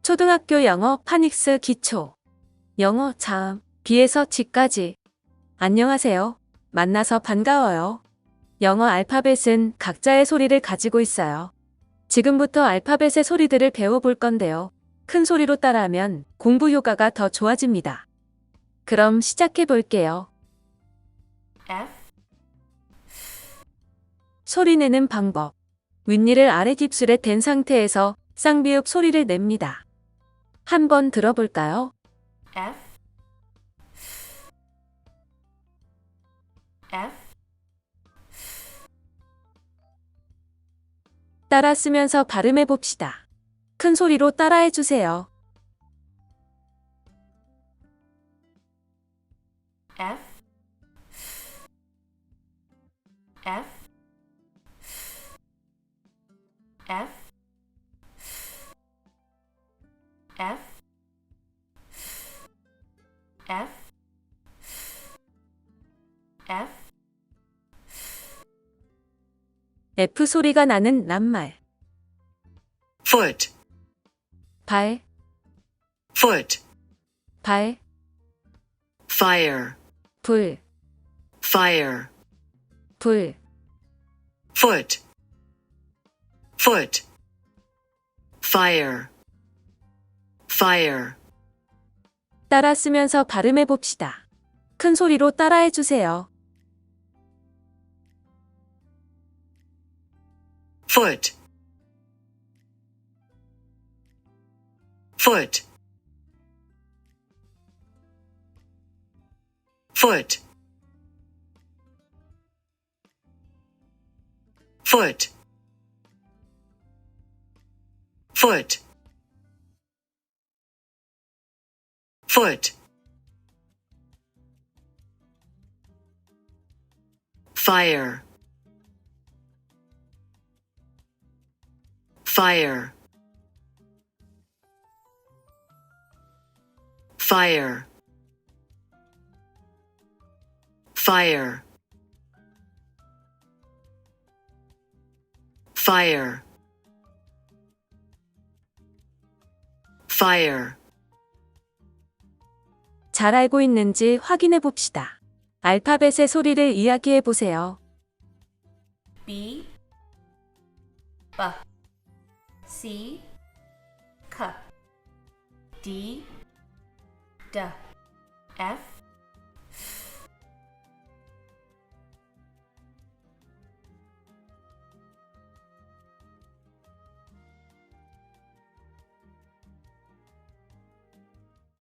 초등학교 영어 파닉스 기초. 영어 자음, B에서 G까지. 안녕하세요. 만나서 반가워요. 영어 알파벳은 각자의 소리를 가지고 있어요. 지금부터 알파벳의 소리들을 배워볼 건데요. 큰 소리로 따라하면 공부 효과가 더 좋아집니다. 그럼 시작해 볼게요. F, 소리 내는 방법. 윗니를 아래 깁술에 댄 상태에서 쌍비읍 소리를 냅니다. 한번 들어볼까요? F, F, 따라 쓰면서 발음해 봅시다. 큰 소리로 따라해 주세요. F, F, F, F, F, F, F 소리가 나는 낱말. foot, 발, foot, 발, fire, 불, fire, 불. foot, foot, fire, fire, 따라 쓰면서 발음해 봅시다. 큰 소리로 따라해 주세요. foot, foot, foot, foot, foot, foot, fire, fire, fire, fire, fire, fire, 잘 알고 있는지 확인해 봅시다. 알파벳의 소리를 이야기해 보세요. B, B, C, C, D, D, F,